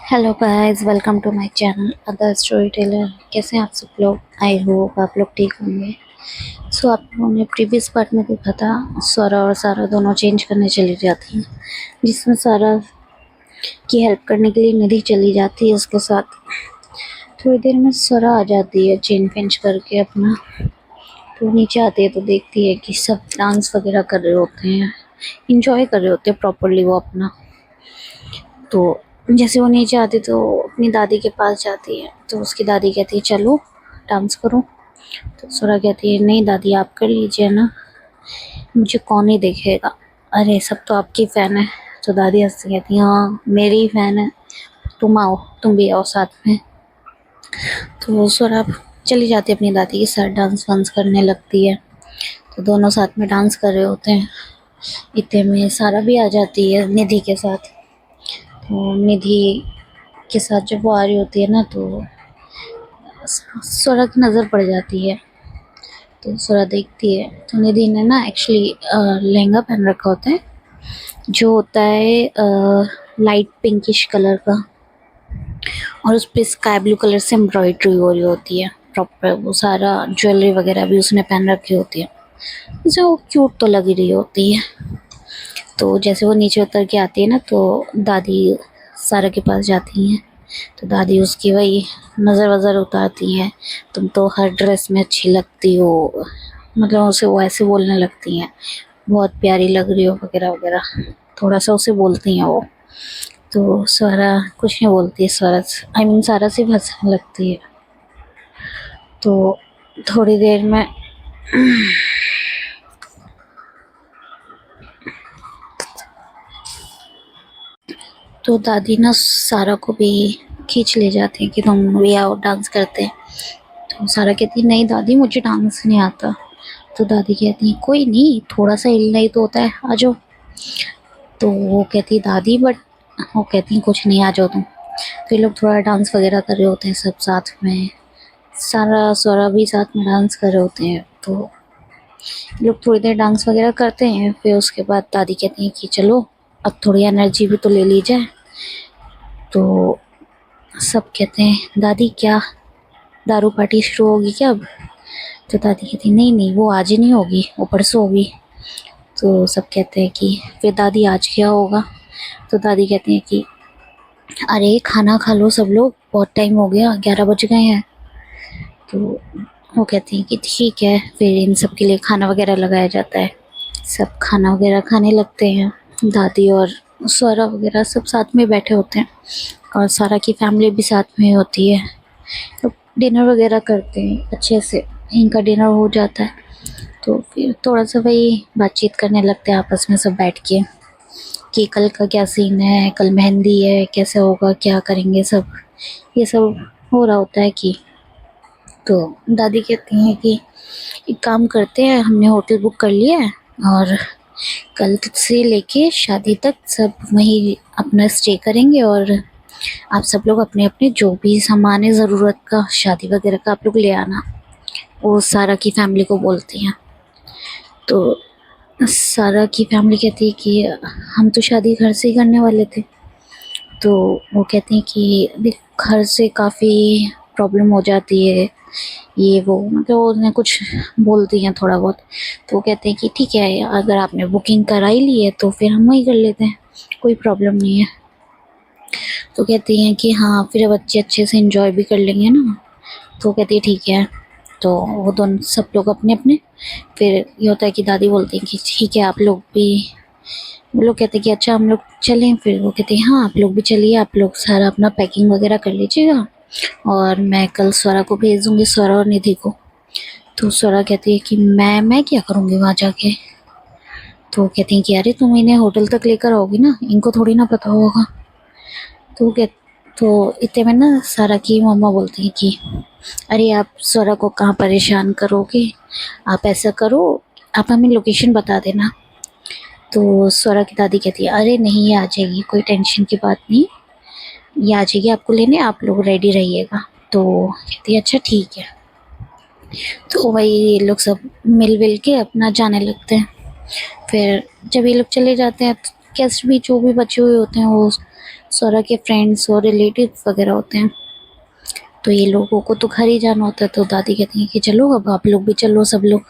Hello guys, welcome to my channel other story teller. कैसे हैं आप सब लोग? आई होप आप लोग ठीक होंगे। आप लोगों ने प्रीवियस पार्ट में देखा था, स्वरा और सारा दोनों चेंज करने चली जाती हैं, जिसमें सारा की हेल्प करने के लिए निधि चली जाती है उसके साथ। थोड़ी देर में स्वरा आ जाती है चेंज वेंज करके अपना। तो नीचे आती है तो देखती है कि सब डांस वगैरह कर रहे होते हैं, इंजॉय कर रहे होते हैं प्रॉपरली वो अपना। तो जैसे वो नीचे आती तो अपनी दादी के पास जाती है, तो उसकी दादी कहती है चलो डांस करो। तो सुरा कहती है नहीं दादी, आप कर लीजिए ना, मुझे कौन ही देखेगा, अरे सब तो आपकी फ़ैन है। तो दादी हंसती कहती है हाँ मेरी ही फ़ैन है, तुम आओ, तुम भी आओ साथ में। तो सुरा चली जाती है अपनी दादी के साथ, डांस वांस करने लगती है। तो दोनों साथ में डांस कर रहे होते हैं। इतने में सारा भी आ जाती है निधि के साथ। तो निधि के साथ जब वो आ रही होती है ना, तो स्वरा की नज़र पड़ जाती है। तो स्वरा देखती है तो निधि ने ना एक्चुअली लहंगा पहन रखा होता है, जो होता है लाइट पिंकिश कलर का, और उस पे स्काई ब्लू कलर से एम्ब्रॉयडरी हो रही होती है प्रॉपर। वो सारा ज्वेलरी वगैरह भी उसने पहन रखी होती है, जैसे वो क्यूट तो लग ही रही होती है। तो जैसे वो नीचे उतर के आती है ना, तो दादी सारा के पास जाती हैं। तो दादी उसकी वही नज़र वज़र उतारती हैं, तुम तो हर ड्रेस में अच्छी लगती हो, मतलब उसे वो ऐसे बोलने लगती हैं, बहुत प्यारी लग रही हो वगैरह वगैरह, थोड़ा सा उसे बोलती हैं वो। तो स्वरा कुछ नहीं बोलती है, स्वरा आई मीन सारा सिर्फ हंसने लगती है। तो थोड़ी देर में तो दादी ना सारा को भी खींच ले जाती है कि तुम भी आओ डांस करते हैं। तो सारा कहती है नहीं दादी, मुझे डांस नहीं आता। तो दादी कहती है कोई नहीं, थोड़ा सा हिलना ही तो होता है, आ जाओ। तो वो कहती है दादी बट, वो कहती है कुछ नहीं, आ जाओ तुम। तो ये लोग थोड़ा डांस वगैरह कर रहे होते हैं सब साथ में, सारा स्वरा भी साथ में डांस कर रहे होते हैं। तो ये लोग थोड़ी देर डांस वगैरह करते हैं, फिर उसके बाद दादी कहती हैं कि चलो अब थोड़ी एनर्जी भी तो ले ली जाए। तो सब कहते हैं दादी क्या दारू पार्टी शुरू होगी क्या अब? तो दादी कहती नहीं नहीं, वो आज ही नहीं होगी, वो परसों होगी। तो सब कहते हैं कि फिर दादी आज क्या होगा? तो दादी कहती हैं कि अरे खाना खा लो सब लोग, बहुत टाइम हो गया, 11 बज गए हैं। तो वो कहती हैं कि ठीक है, फिर इन सब के लिए खाना वगैरह लगाया जाता है। सब खाना वगैरह खाने लगते हैं, दादी और स्वरा वगैरह सब साथ में बैठे होते हैं, और सारा की फैमिली भी साथ में होती है। तो डिनर वगैरह करते हैं अच्छे से, इनका डिनर हो जाता है। तो फिर थोड़ा सा वही बातचीत करने लगते हैं आपस में सब बैठ के, कि कल का क्या सीन है, कल मेहंदी है, कैसे होगा, क्या करेंगे, सब ये सब हो रहा होता है। कि तो दादी कहती हैं कि एक काम करते हैं, हमने होटल बुक कर लिया है, और कल से लेके शादी तक सब वहीं अपना स्टे करेंगे, और आप सब लोग अपने अपने जो भी सामान है ज़रूरत का, शादी वगैरह का, आप लोग ले आना। वो सारा की फैमिली को बोलती हैं। तो सारा की फैमिली कहती है कि हम तो शादी घर से ही करने वाले थे। तो वो कहते हैं कि देख घर से काफ़ी प्रॉब्लम हो जाती है, ये वो, मतलब वो उन्हें कुछ बोलती हैं थोड़ा बहुत। तो वो कहते हैं कि ठीक है, अगर आपने बुकिंग कराई ली है तो फिर हम वहीं कर लेते हैं, कोई प्रॉब्लम नहीं है। तो कहती हैं कि हाँ फिर बच्चे अच्छे से एंजॉय भी कर लेंगे ना। तो कहती है ठीक है। तो वो दोनों सब लोग अपने अपने, फिर ये होता है कि दादी बोलती हैं कि ठीक है आप लोग भी, वो लोग कहते हैं कि अच्छा हम लोग चलें, फिर वो कहते हैं हाँ आप लोग भी चलिए, आप लोग सारा अपना पैकिंग वगैरह कर लीजिएगा, और मैं कल स्वरा को भेज दूँगी, स्वरा और निधि को। तो स्वरा कहती है कि मैं क्या करूँगी वहाँ जाके? तो वो कहती हैं कि अरे तुम इन्हें होटल तक लेकर आओगी ना, इनको थोड़ी ना पता होगा। तो कह तो इतने में ना सारा की मम्मा बोलती हैं कि अरे आप स्वरा को कहाँ परेशान करोगे, आप ऐसा करो, आप हमें लोकेशन बता देना। तो स्वरा की दादी कहती है अरे नहीं, ये आ जाएगी, कोई टेंशन की बात नहीं, ये आ जाएगी आपको लेने, आप लोग रेडी रहिएगा। तो कहती है अच्छा ठीक है। तो वही ये लोग सब मिल विल के अपना जाने लगते हैं। फिर जब ये लोग चले जाते हैं तो गेस्ट भी जो भी बचे हुए होते हैं वो स्वरा के फ्रेंड्स और रिलेटिव्स वगैरह होते हैं, तो ये लोगों को तो घर ही जाना होता है। तो दादी कहती हैं कि चलो अब आप लोग भी चलो, सब लोग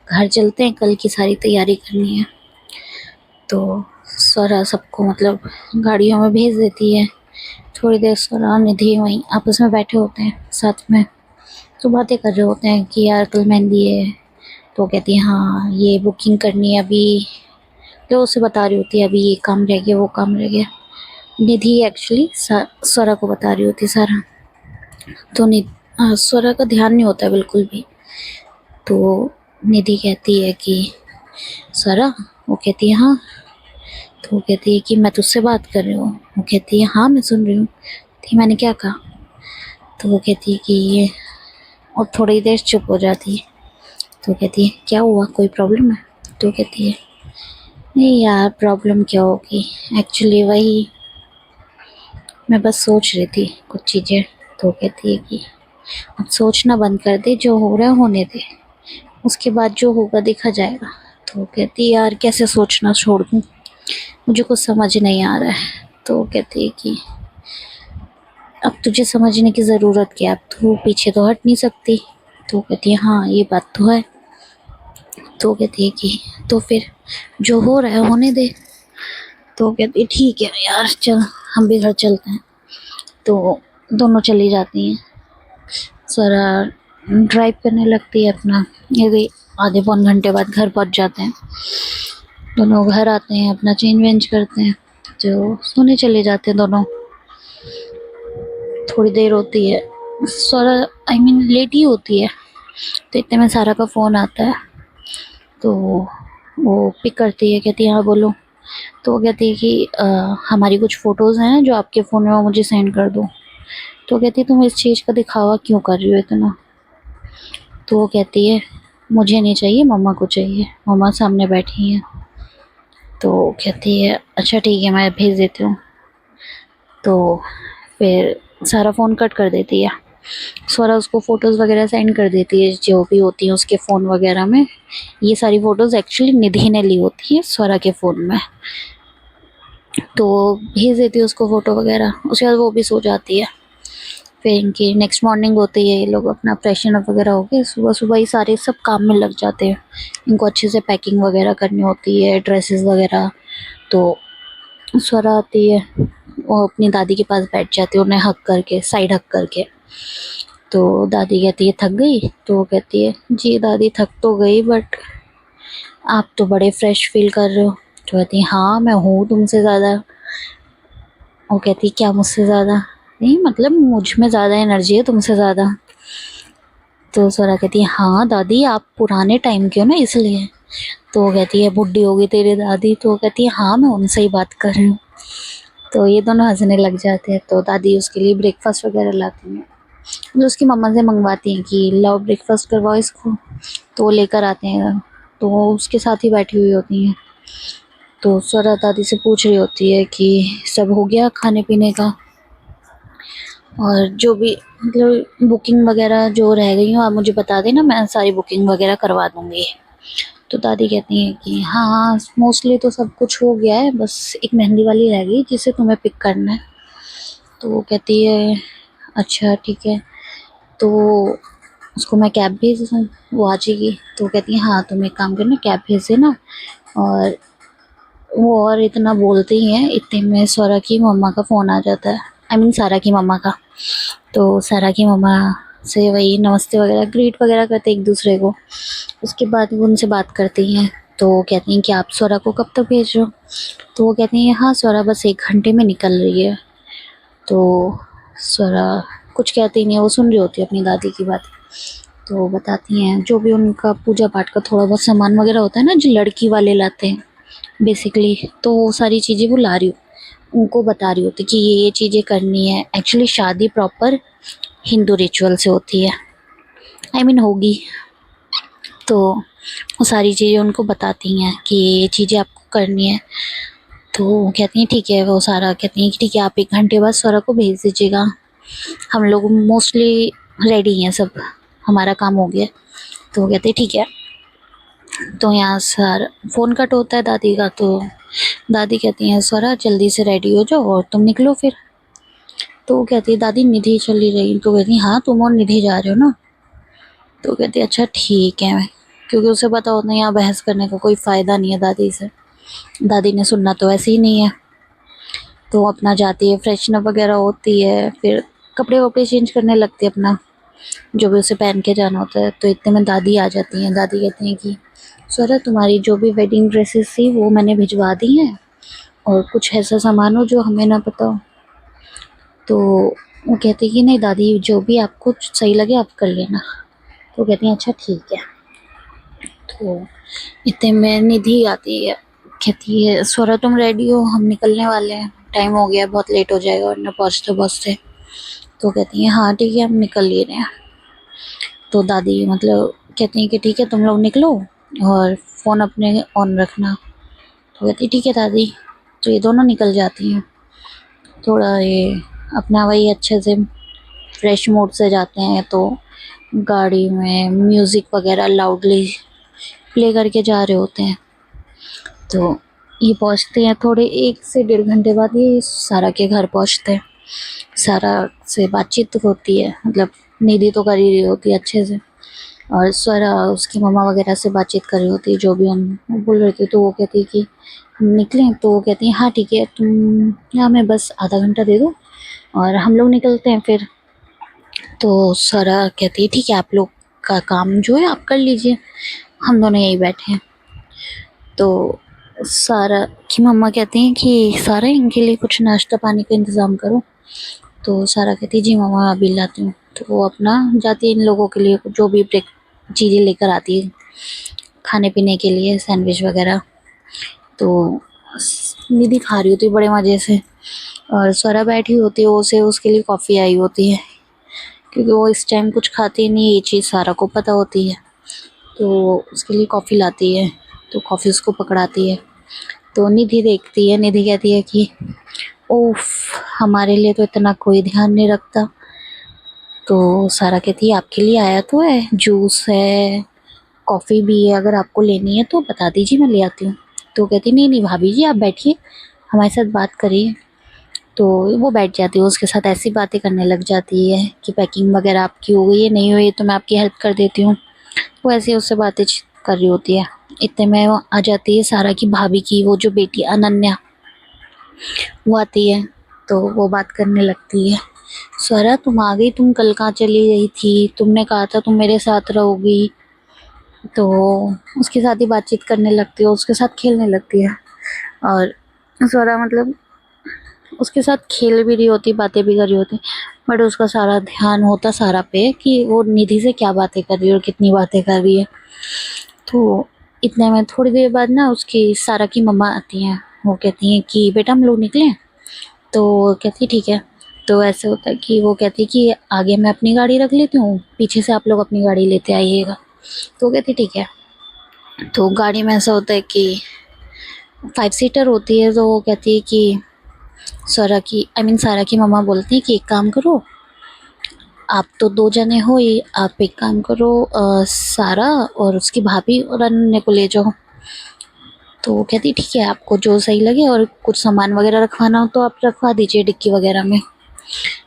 घर चलते हैं, कल की सारी तैयारी करनी है। तो स्वरा सबको मतलब गाड़ियों में भेज देती है। थोड़ी देर स्वरा निधि वहीं आपस में बैठे होते हैं साथ में, तो बातें कर रहे होते हैं कि यार कल मेहंदी है। तो कहती है हाँ ये बुकिंग करनी है अभी, तो उसे बता रही होती है अभी ये काम रह गया वो काम रह गया। निधि एक्चुअली स्वरा को बता रही होती है सारा। तो स्वरा का ध्यान नहीं होता है बिल्कुल भी। तो निधि कहती है कि स्वरा, वो कहती है हाँ। तो वो कहती है कि मैं तुझसे बात कर रही हूँ। वो कहती है हाँ मैं सुन रही हूँ। थी मैंने क्या कहा? तो वो कहती है कि ये, और थोड़ी देर चुप हो जाती है। तो कहती है क्या हुआ, कोई प्रॉब्लम है? तो कहती है नहीं यार प्रॉब्लम क्या होगी, एक्चुअली वही मैं बस सोच रही थी कुछ चीज़ें। तो कहती है कि अब सोचना बंद कर दे, जो हो रहा है होने दे, उसके बाद जो होगा देखा जाएगा। तो कहती है यार कैसे सोचना छोड़ दूँ, मुझे कुछ समझ नहीं आ रहा है। तो कहती है कि अब तुझे समझने की ज़रूरत क्या है, अब तू पीछे तो हट नहीं सकती। तो कहती है हाँ ये बात तो है। तो कहती है कि तो फिर जो हो रहा है होने दे। तो कहती है ठीक है यार चल हम भी घर चलते हैं। तो दोनों चली जाती हैं। सारा ड्राइव करने लगती है अपना, ये आधे पौन घंटे बाद घर पहुंच जाते हैं। दोनों घर आते हैं, अपना चेंज वेंज करते हैं, जो सोने चले जाते हैं दोनों। थोड़ी देर होती है, सारा आई मीन लेट ही होती है। तो इतने में सारा का फ़ोन आता है। तो वो पिक करती है, कहती है हाँ बोलो। तो वो कहती है कि हमारी कुछ फ़ोटोज़ हैं जो आपके फ़ोन में, वो मुझे सेंड कर दो। तो कहती है तुम इस चीज़ का दिखावा क्यों कर रही हो इतना? तो वो कहती है मुझे नहीं चाहिए, मम्मा को चाहिए, मम्मा सामने बैठी हैं। तो कहती है अच्छा ठीक है मैं भेज देती हूँ। तो फिर सारा फ़ोन कट कर देती है। स्वरा उसको फ़ोटोज़ वगैरह सेंड कर देती है जो भी होती हैं उसके फ़ोन वगैरह में। ये सारी फ़ोटोज़ एक्चुअली निधि ने ली होती है स्वरा के फ़ोन में। तो भेज देती है उसको फ़ोटो वगैरह, उसके बाद वो भी सो जाती है। फिर इनकी नेक्स्ट मॉर्निंग होती है, ये लोग अपना फ्रेशन अप वगैरह होके सुबह सुबह ही सारे सब काम में लग जाते हैं। इनको अच्छे से पैकिंग वगैरह करनी होती है, ड्रेसेस वगैरह। तो स्वरा आती है, वो अपनी दादी के पास बैठ जाती है, उन्हें हक करके, साइड हक करके। तो दादी कहती है थक गई? तो वो कहती है जी दादी थक तो गई, बट आप तो बड़े फ्रेश फील कर रहे हो। तो कहती है हाँ मैं हूँ तुमसे ज़्यादा। वो कहती है क्या मुझसे ज़्यादा? नहीं मतलब मुझ में ज़्यादा एनर्जी है तुमसे ज़्यादा। तो स्वरा कहती है हाँ दादी आप पुराने टाइम के हो ना इसलिए। तो वो कहती है बुढ़ी होगी तेरी दादी? तो वो कहती है हाँ मैं उनसे ही बात कर रही हूँ। तो ये दोनों हंसने लग जाते हैं। तो दादी उसके लिए ब्रेकफास्ट वगैरह लाती हैं, जो उसकी मम्मा से मंगवाती हैं कि लाओ ब्रेकफास्ट करवाओ इसको। तो वो लेकर आते हैं, तो वो उसके साथ ही बैठी हुई होती हैं। तो स्वरा दादी से पूछ रही होती है कि सब हो गया खाने पीने का, और जो भी मतलब बुकिंग वगैरह जो रह गई हो आप मुझे बता देना, मैं सारी बुकिंग वगैरह करवा दूँगी। तो दादी कहती हैं कि हाँ हाँ मोस्टली तो सब कुछ हो गया है, बस एक मेहंदी वाली रह गई जिसे तुम्हें पिक करना है। तो वो कहती है अच्छा ठीक है, तो उसको मैं कैब भेज दूँ, वो आ जाएगी? तो वो कहती है हाँ तुम एक काम करना कैब भेज देना। और वो और इतना बोलते ही हैं, इतने में स्वरा की मम्मा का फ़ोन आ जाता है, आई मीन सारा की मम्मा का। तो सारा की मम्मा से वही नमस्ते वगैरह ग्रीट वगैरह करते एक दूसरे को। उसके बाद वो उनसे बात करती हैं। तो वो कहती हैं कि आप स्वरा को कब तक भेज रहे हो? तो वो कहती हैं हाँ स्वरा बस 1 घंटे में निकल रही है। तो स्वरा कुछ कहती नहीं है, वो सुन रही होती है अपनी दादी की बात। तो बताती हैं जो भी उनका पूजा पाठ का थोड़ा बहुत सामान वगैरह होता है ना, जो लड़की वाले लाते हैं बेसिकली, तो वो सारी चीज़ें वो ला रही हो, उनको बता रही होती कि ये चीज़ें करनी है। एक्चुअली शादी प्रॉपर हिंदू रिचुअल से होती है, आई मीन होगी। तो वो सारी चीज़ें उनको बताती हैं कि ये चीज़ें आपको करनी है। तो वो कहती हैं ठीक है, वो सारा कहती हैं कि ठीक है आप 1 घंटे बाद स्वरा को भेज दीजिएगा, हम लोग मोस्टली रेडी हैं सब, हमारा काम हो गया। तो वो कहते हैं ठीक है। तो यहाँ सर फ़ोन कट होता है दादी का। तो दादी कहती हैं स्वरा जल्दी से रेडी हो जाओ और तुम निकलो फिर। तो वो कहती है दादी निधि चली रही। तो कहती हाँ तुम और निधि जा रहे हो ना। तो कहती है अच्छा ठीक है, क्योंकि उसे पता होता है यहाँ बहस करने का कोई फ़ायदा नहीं है दादी से, दादी ने सुनना तो ऐसे ही नहीं है। तो अपना जाती है, फ्रेशन अप वगैरह होती है, फिर कपड़े वपड़े चेंज करने लगती है अपना, जो भी उसे पहन के जाना होता है। तो इतने में दादी आ जाती हैं। दादी कहती हैं कि स्वरा तुम्हारी जो भी वेडिंग ड्रेसेस थी वो मैंने भिजवा दी हैं, और कुछ ऐसा सामान हो जो हमें ना पता हो। तो वो कहती है कि नहीं दादी जो भी आपको सही लगे आप कर लेना। तो कहती हैं अच्छा ठीक है। तो इतने में निधि आती है, कहती है स्वरा तुम रेडी हो, हम निकलने वाले हैं, टाइम हो गया, बहुत लेट हो जाएगा वरना पहुँचते पहुँचते। तो कहती हैं हाँ ठीक है हम निकल ही रहे हैं। तो दादी मतलब कहती हैं कि ठीक है तुम लोग निकलो और फ़ोन अपने ऑन रखना। तो कहती ठीक है दादी। तो ये दोनों निकल जाती हैं। थोड़ा ये अपना वही अच्छे से फ्रेश मूड से जाते हैं। तो गाड़ी में म्यूज़िक वगैरह लाउडली प्ले करके जा रहे होते हैं। तो ये पहुंचते हैं थोड़े 1 से 1.5 घंटे बाद, ये सारा के घर पहुंचते हैं। सारा से बातचीत होती है, मतलब निधि तो कर ही रही होती है अच्छे से, और स्वरा उसकी मम्मा वगैरह से बातचीत कर रही होती है जो भी हम बोल रहे थे। तो वो कहती है कि हम निकलें। तो वो कहती है हाँ ठीक है तुम यहाँ हमें बस आधा घंटा दे दो और हम लोग निकलते हैं फिर। तो स्वरा कहती है ठीक है आप लोग का काम जो है आप कर लीजिए, हम दोनों यहीं बैठे हैं। तो सारा की मम्मा कहती हैं कि सारा इनके लिए कुछ नाश्ता पानी का इंतज़ाम करो। तो सारा कहती है जी मम्मा अभी लाती हूँ। तो वो अपना जाती है इन लोगों के लिए जो भी ब्रेक चीज़ें लेकर आती है खाने पीने के लिए, सैंडविच वगैरह। तो निधि खा रही होती है बड़े मज़े से, और स्वरा बैठी होती है, उसे उसके लिए कॉफ़ी आई होती है, क्योंकि वो इस टाइम कुछ खाती नहीं, ये चीज़ सारा को पता होती है। तो उसके लिए कॉफ़ी लाती है, तो कॉफ़ी उसको पकड़ाती है। तो निधि देखती है, निधि कहती है कि ओफ हमारे लिए तो इतना कोई ध्यान नहीं रखता। तो सारा कहती है आपके लिए आया तो है, जूस है, कॉफ़ी भी है, अगर आपको लेनी है तो बता दीजिए मैं ले आती हूँ। तो कहती नहीं नहीं भाभी जी आप बैठिए हमारे साथ बात करिए। तो वो बैठ जाती है, उसके साथ ऐसी बातें करने लग जाती है कि पैकिंग वगैरह आपकी हो गई है, नहीं हुई तो मैं आपकी हेल्प कर देती हूँ। वो ऐसे उससे बातें कर रही होती है। इतने में वो आ जाती है सारा की भाभी की वो जो बेटी अनन्या, वो आती है। तो वो बात करने लगती है स्वरा तुम आ गई, तुम कल कहाँ चली गई थी, तुमने कहा था तुम मेरे साथ रहोगी। तो उसके साथ ही बातचीत करने लगती है, उसके साथ खेलने लगती है, और स्वरा मतलब उसके साथ खेल भी रही होती, बातें भी कर रही होती, बट उसका सारा ध्यान होता सारा पे कि वो निधि से क्या बातें कर रही है और कितनी बातें कर रही है। तो इतने में थोड़ी देर बाद ना उसकी सारा की मम्मा आती हैं। वो कहती हैं कि बेटा हम लोग निकलें। तो कहती ठीक है। तो ऐसे होता है कि वो कहती कि आगे मैं अपनी गाड़ी रख लेती हूँ, पीछे से आप लोग अपनी गाड़ी लेते आइएगा। तो वो कहती ठीक है। तो गाड़ी में ऐसा होता है कि 5 सीटर होती है। तो वो कहती है कि सारा की मम्मा बोलती है कि एक काम करो, आप तो 2 जने हो ही, आप एक काम करो सारा और उसकी भाभी और अनन्या को ले जाओ। तो वो कहती ठीक है आपको जो सही लगे, और कुछ सामान वगैरह रखवाना हो तो आप रखवा दीजिए डिक्की वगैरह में।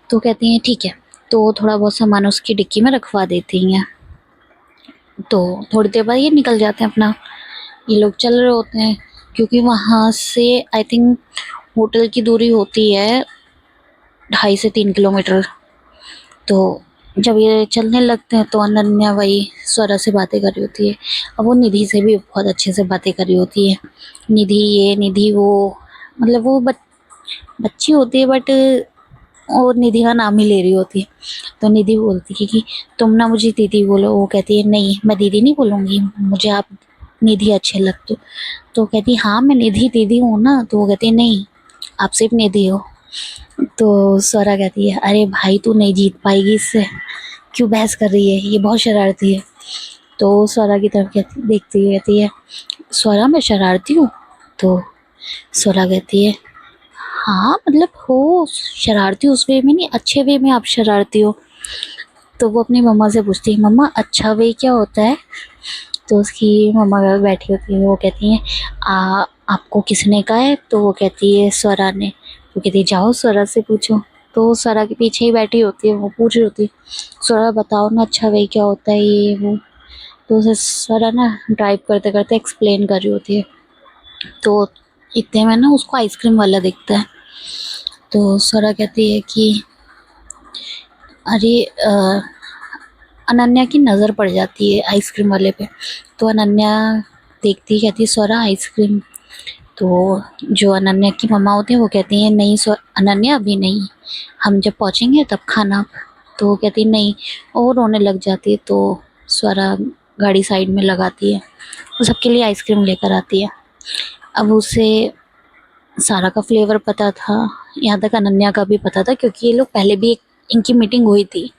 तो कहती हैं ठीक है। तो वो थोड़ा बहुत सामान उसकी डिक्की में रखवा देती हैं। तो थोड़ी देर बाद ये निकल जाते हैं अपना, ये लोग चल रहे होते हैं, क्योंकि वहाँ से आई थिंक होटल की दूरी होती है 2.5 से 3 किलोमीटर। तो जब ये चलने लगते हैं तो अनन्या वही स्वरा से बातें कर रही होती है। अब वो निधि से भी बहुत अच्छे से बातें कर रही होती है, निधि ये निधि वो, मतलब वो बच्ची होती है बट और निधि का नाम ही ले रही होती है। तो निधि बोलती है कि तुम ना मुझे दीदी बोलो। वो कहती है नहीं मैं दीदी नहीं बोलूँगी, मुझे आप निधि अच्छे लगते हो। तो कहती हाँ मैं निधि दीदी हूँ ना। तो वो कहती है नहीं आप सिर्फ निधि हो। तो स्वरा कहती है अरे भाई तू नहीं जीत पाएगी इससे, क्यों बहस कर रही है, ये बहुत शरारती है। तो स्वरा की तरफ देखती है, कहती है स्वरा मैं शरारती हूँ। तो स्वरा कहती है हाँ मतलब हो शरारती उस वे में नहीं, अच्छे वे में आप शरारती हो। तो वो अपनी मम्मा से पूछती है मम्मा अच्छा वे क्या होता है। तो उसकी मम्मा बैठी होती है, वो कहती हैं आपको किसने कहा है? तो वो कहती है स्वरा ने। वो कहती है जाओ स्वरा से पूछो। तो वो स्वरा के पीछे ही बैठी होती है, वो पूछ रही होती है स्वरा बताओ ना अच्छा वही क्या होता है ये वो। तो उसे स्वरा ना ड्राइव करते करते एक्सप्लेन कर रही होती है। तो इतने में ना उसको आइसक्रीम वाला दिखता है। तो स्वरा कहती है कि अरे अनन्या की नज़र पड़ जाती है आइसक्रीम वाले पे। तो अनन्या देखती कहती है स्वरा आइसक्रीम। तो जो अनन्या की मम्मा होती हैं वो कहती हैं नहीं अनन्या अभी नहीं, हम जब पहुँचेंगे तब खाना। तो वो कहती नहीं, और रोने लग जाती है। तो स्वरा गाड़ी साइड में लगाती है, वो सबके लिए आइसक्रीम लेकर आती है। अब उसे सारा का फ्लेवर पता था, यहाँ तक अनन्या का भी पता था क्योंकि ये लोग पहले भी एक इनकी मीटिंग हुई थी,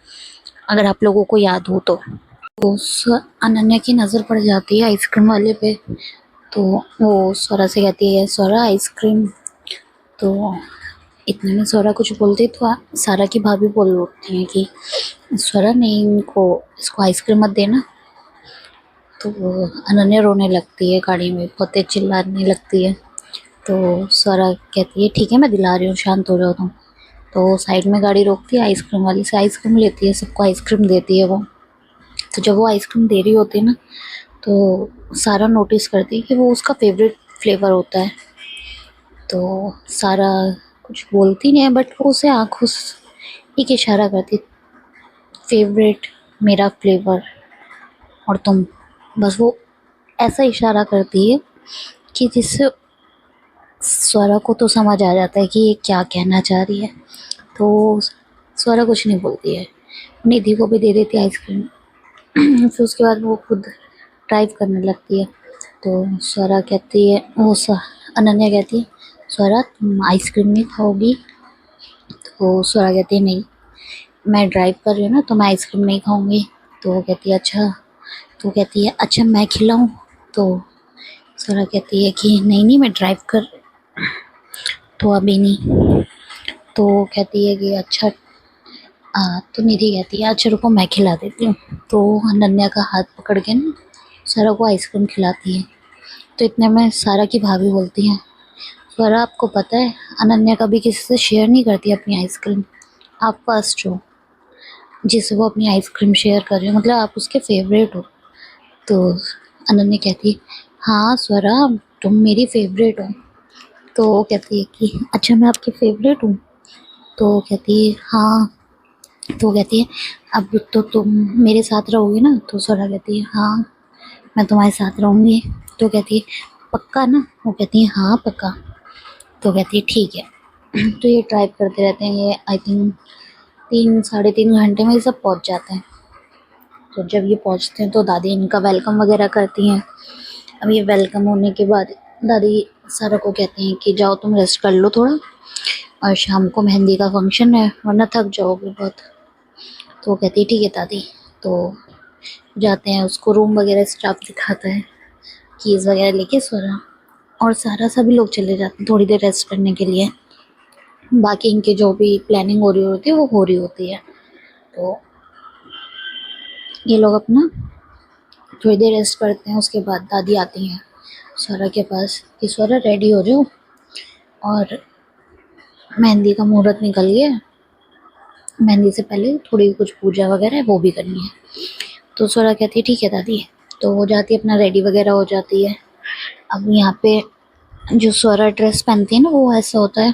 अगर आप लोगों को याद हो तो। उस अनन्या की नज़र पड़ जाती है आइसक्रीम वाले पे। तो वो स्वरा से कहती है स्वरा आइसक्रीम। तो इतने में स्वरा कुछ बोलती तो सारा की भाभी बोल उठती हैं कि स्वरा नहीं, इनको इसको आइसक्रीम मत देना। तो अनन्या रोने लगती है, गाड़ी में बहुत तेज चिल्लाने लगती है। तो स्वरा कहती है ठीक है मैं दिला रही हूँ, शांत हो जाओ तुम। तो साइड में गाड़ी रोकती है, आइसक्रीम वाली से आइसक्रीम लेती है, सबको आइसक्रीम देती है वो। तो जब वो आइसक्रीम दे रही होती है ना, तो सारा नोटिस करती है कि वो उसका फेवरेट फ्लेवर होता है। तो सारा कुछ बोलती नहीं है बट वो उसे आँखों से एक इशारा करती, फेवरेट मेरा फ्लेवर और तुम। बस वो ऐसा इशारा करती है कि जिससे स्वरा को तो समझ आ जाता है कि ये क्या कहना चाह रही है। तो स्वरा कुछ नहीं बोलती है, निधि को भी दे देती है आइसक्रीम। फिर उसके बाद वो खुद ड्राइव करने लगती है। तो स्वरा कहती है अनन्या कहती है स्वरा तुम आइसक्रीम नहीं खाओगी? तो स्वरा कहती है नहीं, मैं ड्राइव कर रही हूँ ना तो मैं आइसक्रीम नहीं खाऊंगी। तो वो कहती है अच्छा। तो कहती है अच्छा मैं खिलाऊं? तो स्वरा कहती है कि नहीं नहीं मैं ड्राइव कर, तो अभी नहीं। तो कहती है कि अच्छा तो निधि कहती है अच्छा रुको मैं खिला देती हूँ। तो अनन्या का हाथ पकड़ के ना सारा को आइसक्रीम खिलाती है। तो इतने में सारा की भाभी बोलती है स्वरा आपको पता है अनन्या कभी किसी से शेयर नहीं करती अपनी आइसक्रीम, आप फर्स्ट हो जिससे वो अपनी आइसक्रीम शेयर कर रही हो, मतलब आप उसके फेवरेट हो। तो अनन्या कहती है हाँ स्वरा तुम मेरी फेवरेट हो। तो वो कहती है कि अच्छा मैं आपकी फेवरेट हूँ? तो वो कहती है हाँ। तो वो कहती है अब तो तुम मेरे साथ रहोगी ना? तो स्वरा कहती है हाँ मैं तुम्हारे साथ रहूँगी। तो कहती है पक्का ना? वो कहती है हाँ पक्का। तो कहती है ठीक है। तो ये ड्राइव करते रहते हैं, ये आई थिंक 3 साढ़े 3 घंटे में ये सब पहुंच जाते हैं। तो जब ये पहुंचते हैं तो दादी इनका वेलकम वगैरह करती हैं। अब ये वेलकम होने के बाद दादी सारा को कहती हैं कि जाओ तुम रेस्ट कर लो थोड़ा, और शाम को मेहंदी का फंक्शन है वरना थक जाओगे बहुत। तो वो कहती है ठीक है दादी। तो जाते हैं, उसको रूम वगैरह स्टाफ दिखाता है, कीज़ वगैरह लेके सारा, और सारा सभी लोग चले जाते हैं थोड़ी देर रेस्ट करने के लिए। बाकी इनके जो भी प्लानिंग हो रही होती है वो हो रही होती है। तो ये लोग अपना थोड़ी देर रेस्ट करते हैं। उसके बाद दादी आती हैं स्वरा के पास कि स्वरा रेडी हो जाओ और मेहंदी का मुहूर्त निकल गया है, मेहंदी से पहले थोड़ी कुछ पूजा वगैरह है वो भी करनी है। तो स्वरा कहती है ठीक है दादी। तो वो जाती है अपना रेडी वगैरह हो जाती है। अब यहाँ पे जो स्वरा ड्रेस पहनती है ना वो ऐसा होता है,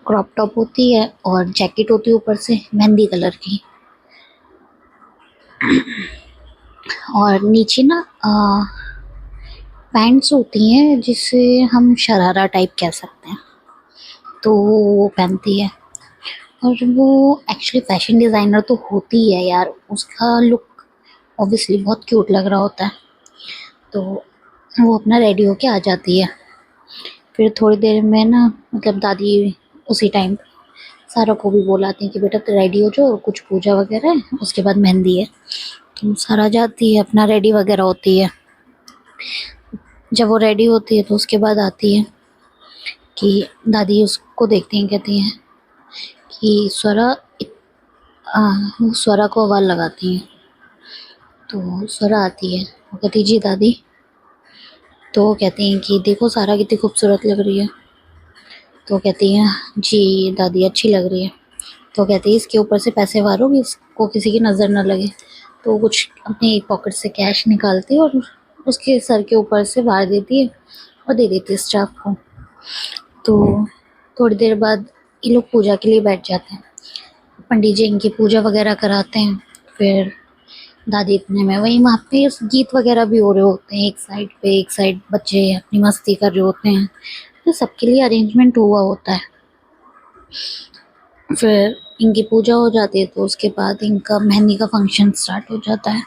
क्रॉप टॉप होती है और जैकेट होती है ऊपर से मेहंदी कलर की, और नीचे ना पैंट्स होती हैं जिसे हम शरारा टाइप कह सकते हैं। तो वो पहनती है, और वो एक्चुअली फैशन डिज़ाइनर तो होती है यार, उसका लुक ऑब्वियसली बहुत क्यूट लग रहा होता है। तो वो अपना रेडी होके आ जाती है। फिर थोड़ी देर में ना मतलब दादी उसी टाइम सारा को भी बुलाती हैं कि बेटा तो रेडी हो जाओ, कुछ पूजा वगैरह है उसके बाद मेहंदी है। तो सारा जाती है अपना रेडी वगैरह होती है। जब वो रेडी होती है तो उसके बाद आती है कि दादी उसको देखती हैं, कहती हैं कि स्वरा वो स्वरा को आवाज़ लगाती हैं। तो स्वरा आती है, वो कहती जी दादी। तो वो कहती हैं कि देखो सारा कितनी खूबसूरत लग रही है। तो कहती हैं जी दादी अच्छी लग रही है। तो कहती है इसके ऊपर से पैसे मारोगी, इसको किसी की नज़र ना लगे। तो वो कुछ अपनी पॉकेट से कैश निकालती है और उसके सर के ऊपर से वार देती है और दे देती है स्टाफ को। तो थोड़ी देर बाद ये लोग पूजा के लिए बैठ जाते हैं। पंडित जी इनकी पूजा वगैरह कराते हैं। फिर दादी इतने में वहीं वहाँ पे गीत वगैरह भी हो रहे होते हैं, एक साइड बच्चे अपनी मस्ती कर रहे होते हैं। तो सबके लिए अरेंजमेंट हुआ होता है। फिर इनकी पूजा हो जाती है तो उसके बाद इनका मेहंदी का फंक्शन स्टार्ट हो जाता है।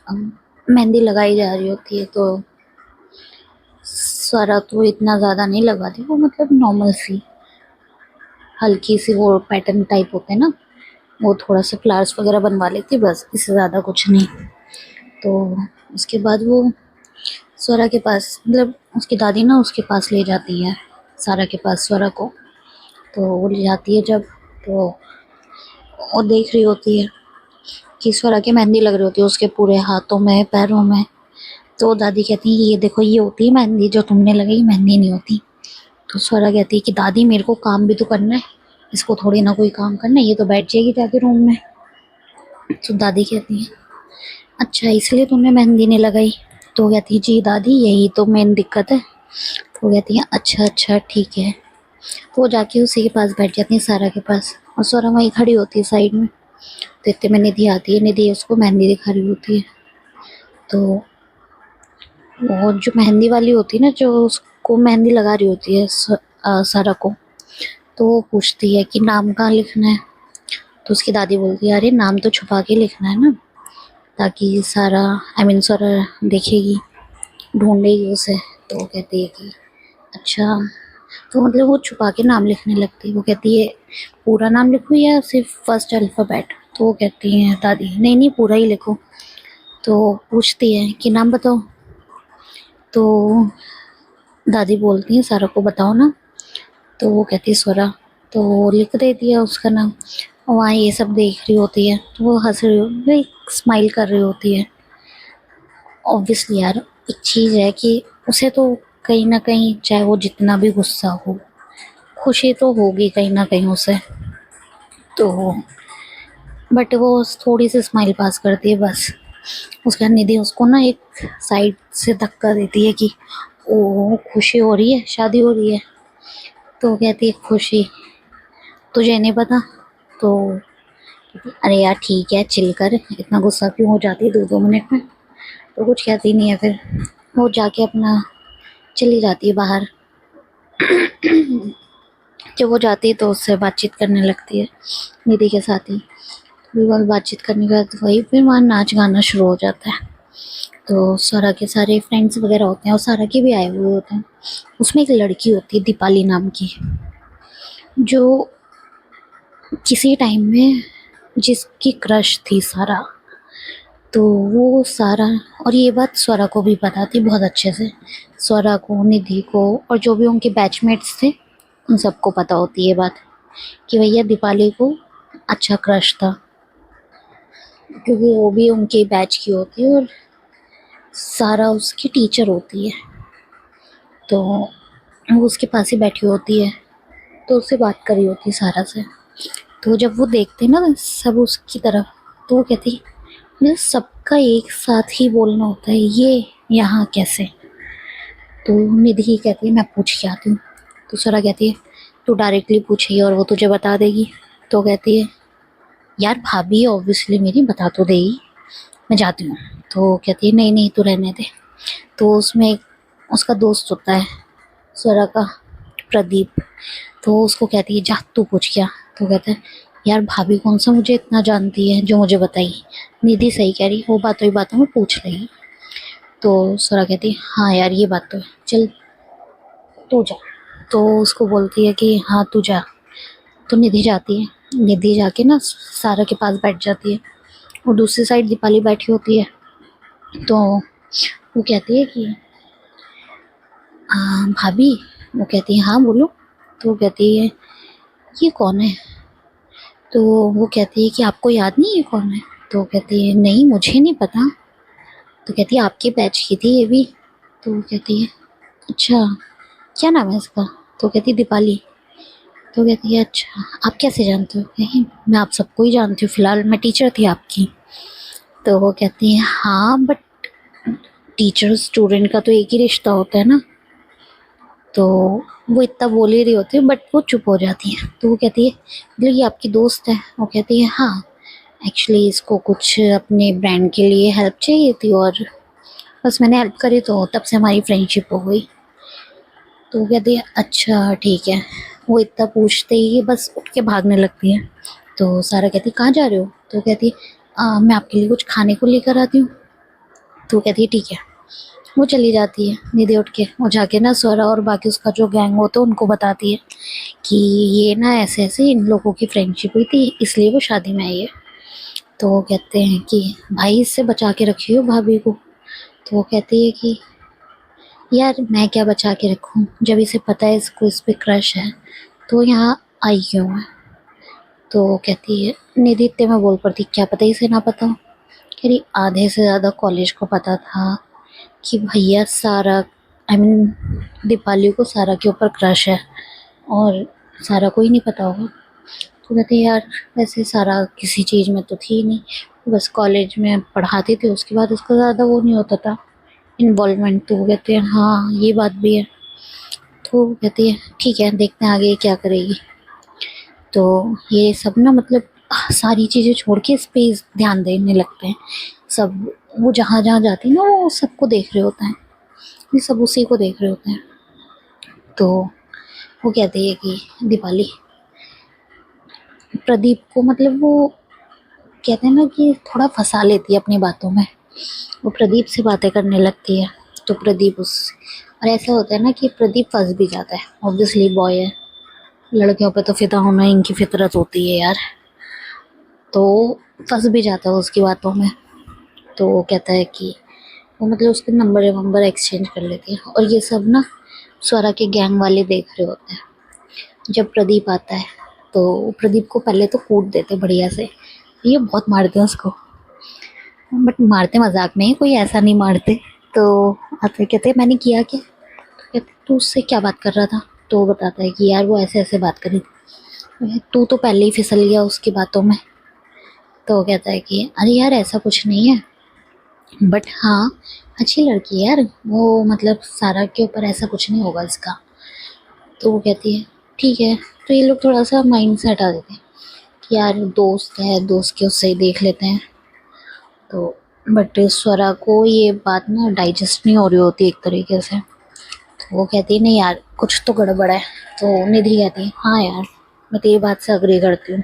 अब मेहंदी लगाई जा रही होती है तो स्वरा तो इतना ज़्यादा नहीं लगाती, वो मतलब नॉर्मल सी हल्की सी वो पैटर्न टाइप होते हैं ना, वो थोड़ा सा फ्लावर्स वगैरह बनवा लेती है बस, इससे ज़्यादा कुछ नहीं। तो उसके बाद वो स्वरा के पास मतलब उसकी दादी ना उसके पास ले जाती है सारा के पास स्वरा को। तो वो ले जाती है जब, तो वो देख रही होती है कि स्वरा की मेहंदी लग रही होती है उसके पूरे हाथों में पैरों में। तो दादी कहती है ये देखो ये होती है मेहंदी, जो तुमने लगाई मेहंदी नहीं होती। तो स्वरा कहती है कि दादी मेरे को काम भी तो करना है, इसको थोड़ी ना कोई काम करना है, ये तो बैठ जाएगी जाके रूम में। तो दादी कहती है अच्छा इसलिए तुमने मेहंदी नहीं लगाई। तो कहती है जी दादी यही तो मेन दिक्कत है। तो कहती है अच्छा अच्छा ठीक है। तो वो जाके उसी के पास बैठ जाती है सारा के पास, और स्वरा वहीं खड़ी होती है साइड में। तो इतने में निधि आती है, निधि उसको मेहंदी दिखा रही होती है। तो वो जो मेहंदी वाली होती है ना, जो उसको मेहंदी लगा रही होती है सारा को, तो वो पूछती है कि नाम कहाँ लिखना है। तो उसकी दादी बोलती है अरे नाम तो छुपा के लिखना है ना, ताकि सारा स्वरा देखेगी, ढूंढेगी उसे। तो वो कहती है कि अच्छा, तो मतलब वो छुपा के नाम लिखने लगती है। वो कहती है पूरा नाम लिखूँ या सिर्फ फर्स्ट अल्फ़ाबेट। तो वो कहती हैं दादी नहीं नहीं पूरा ही लिखो। तो पूछती है कि नाम बताओ। तो दादी बोलती हैं सारा को बताओ ना। तो वो कहती है स्वरा। तो वो लिख देती है उसका नाम। और वहाँ ये सब देख रही होती है तो वो हंस रही होती, स्माइल कर रही होती है। ऑब्वियसली यार एक चीज़ है कि उसे तो कहीं ना कहीं चाहे वो जितना भी गुस्सा हो, खुशी तो होगी कहीं ना कहीं उसे। तो बट वो थोड़ी सी स्माइल पास करती है बस। उसके बाद निधि उसको ना एक साइड से धक्का देती है कि ओ खुशी हो रही है, शादी हो रही है। तो कहती है खुशी तुझे नहीं पता। तो अरे यार ठीक है चिल कर, इतना गुस्सा क्यों हो जाती है 2-2 मिनट में। तो कुछ कहती नहीं है। फिर वो जाके अपना चली जाती है बाहर। जब वो जाती है तो उससे बातचीत करने लगती है निधि के साथ ही। थोड़ी बहुत बातचीत करने के बाद वही फिर वहाँ नाच गाना शुरू हो जाता है। तो सारा के सारे फ्रेंड्स वगैरह होते हैं और सारा के भी आए हुए होते हैं। उसमें एक लड़की होती है दीपाली नाम की, जो किसी टाइम में जिसकी क्रश थी सारा। तो वो सारा, और ये बात स्वरा को भी पता थी बहुत अच्छे से, स्वरा को निधि को और जो भी उनके बैचमेट्स थे उन सबको पता होती है बात कि भैया दीपाली को अच्छा क्रश था, क्योंकि वो भी उनके बैच की होती है और सारा उसकी टीचर होती है। तो वो उसके पास ही बैठी होती है, तो उससे बात कर रही होती है सारा से। तो जब वो देखते हैं ना सब उसकी तरफ, तो वो कहती है मतलब सबका एक साथ ही बोलना होता है, ये यहाँ कैसे। तो निधि कहती है मैं पूछ के आती हूँ। तो स्वरा कहती है तू डायरेक्टली पूछेगी और वो तुझे बता देगी। तो कहती है यार भाभी ऑब्वियसली मेरी बता तो देगी, मैं जाती हूँ। तो कहती है नहीं नहीं तू रहने दे। तो उसमें एक उसका दोस्त होता है स्वरा का, प्रदीप। तो उसको कहती है जा तू पूछ क्या। तो कहता है यार भाभी कौन सा मुझे इतना जानती है जो मुझे बताई, निधि सही कह रही, वो बातों ही बातों में पूछ लेगी। तो स्वरा कहती है हाँ यार ये बात तो है, चल तू जा। तो उसको बोलती है कि हाँ तू जा। तो निधि जाती है। निधि जाके ना सारा के पास बैठ जाती है और दूसरी साइड दीपाली बैठी होती है। तो वो कहती है कि हाँ भाभी। वो कहती है हाँ बोलो। तो वो कहती है ये कौन है। तो वो कहती है कि आपको याद नहीं ये कौन है। तो वो कहती है नहीं मुझे नहीं पता। तो कहती है आपके बैच की थी ये भी। तो वो कहती है अच्छा क्या नाम है इसका? तो कहती है दीपाली। तो कहती है अच्छा आप कैसे जानते हो? कहीं मैं आप सबको ही जानती हूँ, फिलहाल मैं टीचर थी आपकी। तो वो कहती है हाँ बट टीचर स्टूडेंट का तो एक ही रिश्ता होता है ना। तो वो इतना बोल ही रही होती है बट वो चुप हो जाती है। तो वो कहती है मतलब ये आपकी दोस्त है? वो कहती है हाँ, एक्चुअली इसको कुछ अपने ब्रांड के लिए हेल्प चाहिए थी और बस मैंने हेल्प करी तो तब से हमारी फ्रेंडशिप हो गई। तो वो कहती है अच्छा ठीक है। वो इतना पूछते ही बस उठ के भागने लगती है। तो सारा कहती कहाँ जा रहे हो? तो वो कहती है मैं आपके लिए कुछ खाने को लेकर आती हूँ। तो वो कहती है ठीक है। वो चली जाती है निधि उठ के। वो जाके ना स्वरा और बाकी उसका जो गैंग होता है उनको बताती है कि ये ना ऐसे ऐसे इन लोगों की फ्रेंडशिप हुई थी इसलिए वो शादी में आई है। तो वो कहते हैं कि भाई इससे बचा के रखियो भाभी को। तो वो कहती है कि यार मैं क्या बचा के रखूं, जब इसे पता है इसको इस पे क्रश है तो यहाँ आई क्यों है? तो वो कहती है निधि इतने में बोल पड़ती क्या पता इसे ना पता हो। कह रही आधे से ज़्यादा कॉलेज को पता था कि भैया सारा आई मीन दीपाली को सारा के ऊपर क्रश है और सारा को ही नहीं पता होगा। तो कहते यार वैसे सारा किसी चीज़ में तो थी नहीं, बस कॉलेज में पढ़ाती थी, उसके बाद उसका ज़्यादा वो नहीं होता था इन्वॉल्वमेंट। तो वो कहते हैं हाँ ये बात भी है। तो वो कहती है ठीक है देखते हैं आगे ये क्या करेगी। तो ये सब ना मतलब सारी चीज़ें छोड़ के इस पे ध्यान देने लगते हैं सब। वो जहाँ जहाँ जाती है ना वो सबको देख रहे होते हैं, ये सब उसी को देख रहे होते हैं। तो वो कहती है कि दीपाली प्रदीप को मतलब वो कहते हैं ना कि थोड़ा फंसा लेती है अपनी बातों में। वो प्रदीप से बातें करने लगती है। तो प्रदीप उस और ऐसा होता है ना कि प्रदीप फंस भी जाता है, ऑब्वियसली बॉय है, लड़कियों पे तो फिदा होना इनकी फितरत होती है यार। तो फंस भी जाता है उसकी बातों में। तो वो कहता है कि वो मतलब उसके नंबर वंबर एक्सचेंज कर लेती है और ये सब ना स्वरा के गैंग वाले देख रहे होते हैं। जब प्रदीप आता है तो प्रदीप को पहले तो कूट देते बढ़िया से, ये बहुत मारते हैं उसको बट मारते मजाक में ही, कोई ऐसा नहीं मारते। तो आते कहते मैंने किया क्या? कहते तू उससे क्या बात कर रहा था? तो वो बताता है कि यार वो ऐसे ऐसे बात करी थी। तू तो पहले ही फिसल गया उसकी बातों में। तो वो कहता है कि अरे यार ऐसा कुछ नहीं है बट हाँ अच्छी लड़की है यार वो, मतलब सारा के ऊपर ऐसा कुछ नहीं होगा इसका। तो वो कहती है ठीक है। तो ये लोग थोड़ा सा माइंड से हटा देते हैं कि यार दोस्त है, दोस्त के उससे ही देख लेते हैं। तो बट स्वरा को ये बात ना डाइजेस्ट नहीं हो रही होती एक तरीके से। तो वो कहती है नहीं यार कुछ तो गड़बड़ है। तो निधि कहती है हाँ यार मैं तेरी बात से अग्री करती हूँ,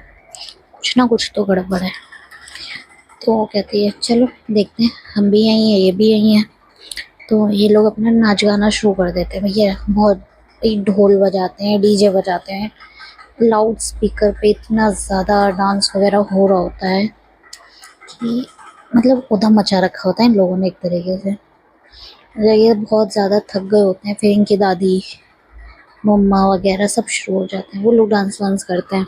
कुछ ना कुछ तो गड़बड़ है। तो वो कहती है चलो देखते हैं, हम भी यहीं हैं ये भी यहीं हैं। तो ये लोग अपना नाच गाना शुरू कर देते हैं भैया, बहुत ढोल बजाते हैं, डीजे बजाते हैं, लाउड स्पीकर पे इतना ज़्यादा डांस वगैरह हो रहा होता है कि मतलब उधम मचा रखा होता है इन लोगों ने एक तरीके से। जब ये बहुत ज़्यादा थक गए होते हैं फिर इनकी दादी मम्मा वगैरह सब शुरू हो जाते हैं, वो लोग डांस वांस करते हैं।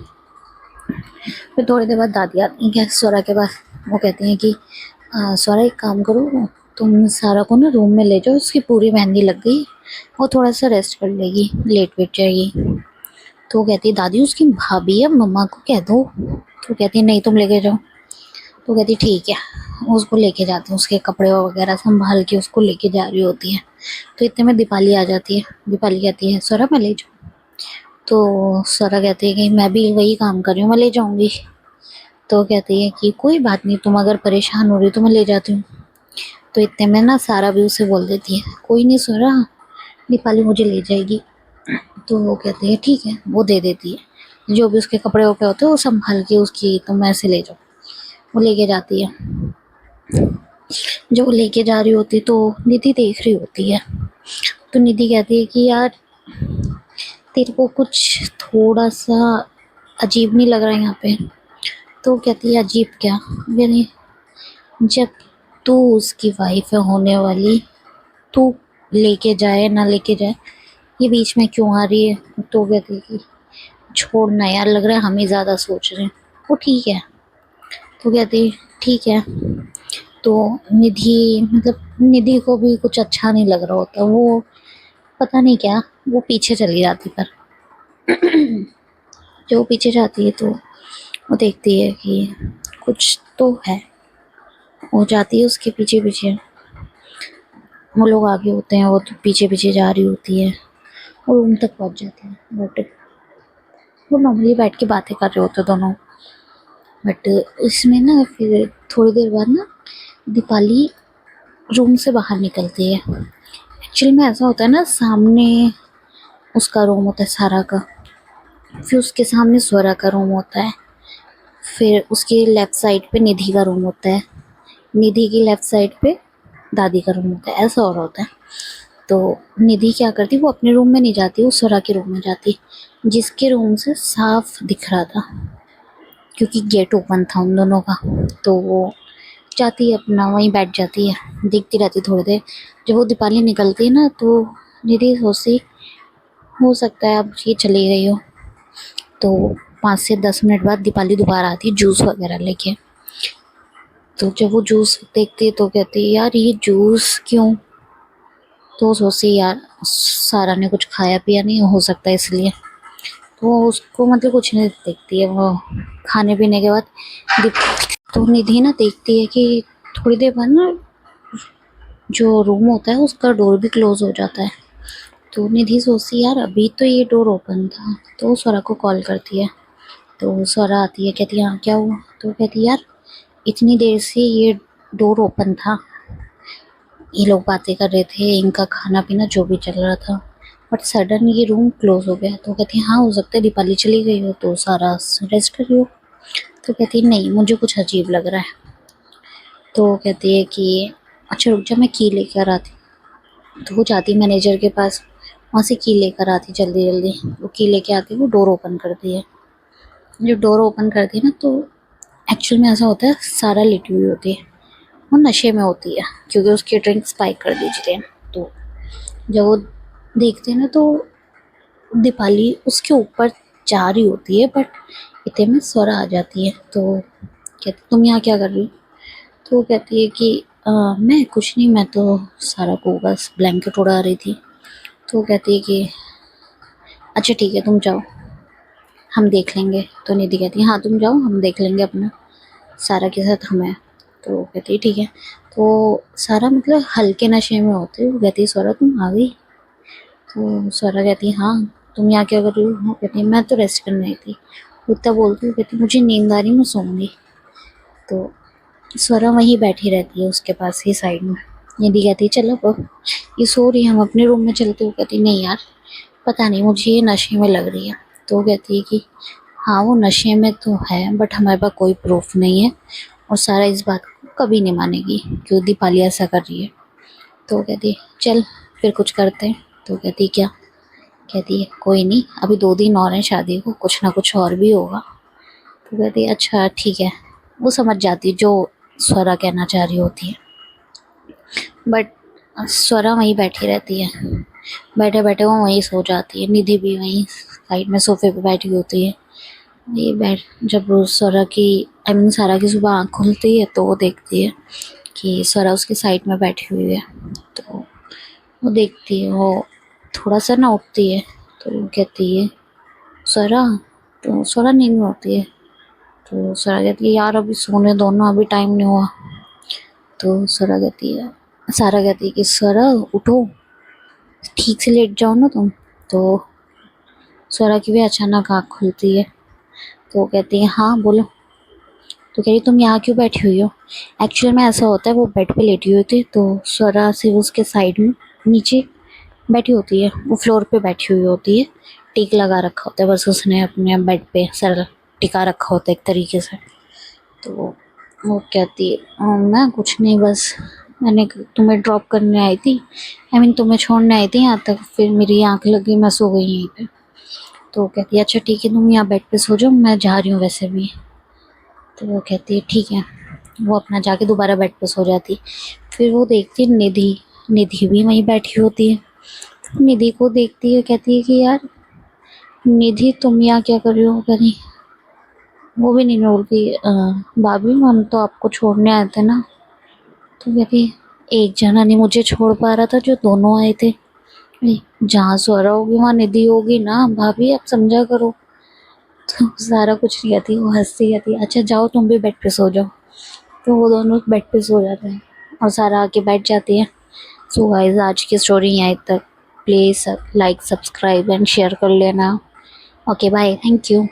फिर थोड़ी देर बाद दादी आती है स्वरा के पास। वो कहती हैं कि स्वरा एक काम करो, तुम सारा को ना रूम में ले जाओ, उसकी पूरी मेहंदी लग गई, वो थोड़ा सा रेस्ट कर लेगी, लेट वेट जाएगी। तो वो कहती है दादी उसकी भाभी है, मम्मा को कह दो। तो कहती है नहीं तुम लेके जाओ। तो कहती ठीक है। वो उसको लेके जाती है, उसके कपड़े वगैरह संभाल के उसको लेके जा रही होती है। तो इतने में दीपाली आ जाती है। दीपाली कहती है स्वरा मैं ले जाऊँ? तो स्वरा कहती है कि मैं भी वही काम कर रही हूँ, मैं ले जाऊँगी। तो कहती है कि कोई बात नहीं, तुम अगर परेशान हो रही हो तो मैं ले जाती हूँ। तो इतने में ना सारा भी उसे बोल देती है कोई नहीं स्वरा, दीपाली मुझे ले जाएगी। तो वो कहती है ठीक है, वो दे देती है जो भी उसके कपड़े वपड़े होते हैं वो संभाल के उसकी, तुम ऐसे ले जाओ। वो लेके जाती है। जब वो लेके जा रही होती तो निधि देख रही होती है। तो निधि कहती है कि यार तेरे को कुछ थोड़ा सा अजीब नहीं लग रहा है यहाँ पे? तो कहती है अजीब क्या? यानी जब तू उसकी वाइफ है होने वाली, तू लेके जाए ना लेके जाए ये बीच में क्यों आ रही है? तो कहती है कि छोड़ना यार, लग रहा है हम ही ज़्यादा सोच रहे हैं। वो ठीक है। तो कहती ठीक है तो निधि मतलब निधि को भी कुछ अच्छा नहीं लग रहा होता, वो पता नहीं क्या, वो पीछे चली जाती। पर जब वो पीछे जाती है तो वो देखती है कि कुछ तो है। वो जाती है उसके पीछे पीछे, वो लोग आगे होते हैं, वो तो पीछे पीछे जा रही होती है। वो रूम तक पहुंच जाती है, बट वो नॉर्मली बैठ के बातें कर रहे होते दोनों। बट इसमें ना फिर थोड़ी देर बाद ना दीपाली रूम से बाहर निकलती है। एक्चुअली में ऐसा होता है ना, सामने उसका रूम होता है सारा का, फिर उसके सामने स्वरा का रूम होता है, फिर उसके लेफ्ट साइड पे निधि का रूम होता है, निधि की लेफ्ट साइड पे दादी का रूम होता है, ऐसा और होता है। तो निधि क्या करती, वो अपने रूम में नहीं जाती, वो स्वरा के रूम में जाती, जिसके रूम से साफ दिख रहा था क्योंकि गेट ओपन था उन दोनों का। तो वो जाती है, अपना वहीं बैठ जाती है, देखती रहती थोड़ी देर। जब वो दीपाली निकलती है ना तो निधि सोचती हो सकता है अब ये चली गई हो। तो 5 से 10 मिनट बाद दीपाली दोबारा आती है जूस वगैरह लेके। तो जब वो जूस देखती है तो कहती है यार ये जूस क्यों। तो वो सोचती है यार सारा ने कुछ खाया पिया नहीं हो सकता इसलिए। तो वो उसको मतलब कुछ नहीं देखती है, वो खाने पीने के बाद तो निधि ना देखती है कि थोड़ी देर बाद ना जो रूम होता है उसका डोर भी क्लोज हो जाता है। तो निधि सोचती यार अभी तो ये डोर ओपन था, तो वो स्वरा को कॉल करती है। तो स्वरा आती है, कहती है हाँ क्या हुआ। तो कहती है यार इतनी देर से ये डोर ओपन था, ये लोग बातें कर रहे थे, इनका खाना पीना जो भी चल रहा था, बट सडन ये रूम क्लोज हो गया। तो कहती है हाँ हो सकता है दीपाली चली गई हो तो सारा रेस्ट कर रही हो। तो कहती है नहीं मुझे कुछ अजीब लग रहा है। तो कहती है कि अच्छा रुक जा मैं की लेकर आती। तो वो जाती मैनेजर के पास, वहाँ से की लेकर आती जल्दी जल्दी। वो की लेके आती है, वो डोर ओपन करती है। जब डोर ओपन करती है ना तो एक्चुअल में ऐसा होता है सारा लेटी हुई होती है, वो नशे में होती है क्योंकि उसकी ड्रिंक स्पाइक कर दी जाती है। तो जब वो देखते हैं ना तो दीपाली उसके ऊपर जा रही होती है, बट इतने में स्वरा आ जाती है। तो कहती तुम यहाँ क्या कर रही हो। तो वो कहती है कि मैं कुछ नहीं, मैं तो सारा को बस ब्लैंकेट उड़ा रही थी। तो वो कहती है कि अच्छा ठीक है तुम जाओ हम देख लेंगे। तो निधि कहती है हाँ तुम जाओ हम देख लेंगे, अपना सारा के साथ हमें। तो वो कहती है ठीक है। तो सारा मतलब हल्के नशे में होते, वो कहती है स्वरा तुम आ गई। तो स्वरा कहती है हाँ तुम यहाँ क्या कर रही हो। वो कहती है मैं तो रेस्ट करने आई थी। वो इतना बोलती है, कहती मुझे नींद आ रही मैं सोऊंगी। तो स्वरा वहीं बैठी रहती है उसके पास ही साइड में। निधि कहती है चलो अब ये सो रही है हम अपने रूम में चलते। हो कहती नहीं यार पता नहीं मुझे ये नशे में लग रही है। तो वो कहती है कि हाँ वो नशे में तो है बट हमारे पास कोई प्रूफ नहीं है और सारा इस बात को कभी नहीं मानेगी कि दीपाली ऐसा कर रही है। तो वो कहती है चल फिर कुछ करते हैं। तो कहती है क्या। कहती है कोई नहीं अभी 2 दिन और हैं शादी को, कुछ ना कुछ और भी होगा। तो कहती है अच्छा ठीक है। वो समझ जाती है जो स्वरा कहना चाह रही होती है, बट स्वरा वहीं बैठी रहती है। बैठे बैठे वो वहीं सो जाती है, निधि भी वहीं साइड में सोफे पे बैठी होती है। ये बैठ जब स्वरा की आई मीन सारा की सुबह आँख खुलती है तो वो देखती है कि स्वरा उसकी साइड में बैठी हुई है। तो वो देखती है, वो थोड़ा सा ना उठती है। तो वो कहती है स्वरा। तो स्वरा नींद में होती है। तो स्वरा कहती है यार अभी सोने दो ना, अभी टाइम नहीं हुआ। तो स्वरा कहती है सारा कहती है कि स्वरा उठो ठीक से लेट जाओ ना तुम। तो स्वरा की भी अचानक आँख खुलती है। तो वो कहती है हाँ बोलो। तो कह रही तुम यहाँ क्यों बैठी हुई हो। एक्चुअल में ऐसा होता है वो बेड पे लेटी हुई थी तो स्वरा से उसके साइड में नीचे बैठी होती है, वो फ्लोर पे बैठी हुई होती है, टिक लगा रखा होता है, बस उसने अपने बेड पे सर टिका रखा होता है एक तरीके से। तो वो कहती है मैं कुछ नहीं बस मैंने तुम्हें ड्रॉप करने आई थी, आई मीन तुम्हें छोड़ने आई थी यहाँ तक, फिर मेरी आँख लग गई मैं सो गई यहीं पे। तो वो कहती है अच्छा ठीक है तुम यहाँ बेड पे सो जाओ मैं जा रही हूँ वैसे भी। तो वो कहती है ठीक है। वो अपना जाके दोबारा बेड पे सो जाती। फिर वो देखती है निधि, निधि भी वहीं बैठी होती है। निधि को देखती है, कहती है कि यार निधि तुम यहाँ क्या कर रही हो। कह रही वो भी नहीं बोलती भाभी हम तो आपको छोड़ने आए थे ना। तो कहती एक जना नहीं मुझे छोड़ पा रहा था, जो दोनों आए थे। जहाँ स्वरा होगी वहाँ निधि होगी ना भाभी, आप समझा करो। तो सारा कुछ नहीं कहती, वो हंसती कहती अच्छा जाओ तुम भी बेड पे सो जाओ। तो वो दोनों बेड पे सो जाते हैं और सारा आके बैठ जाती है। सो गाइस आज की स्टोरी यहाँ तक। Please like subscribe and share कर लेना। Okay bye, thank you.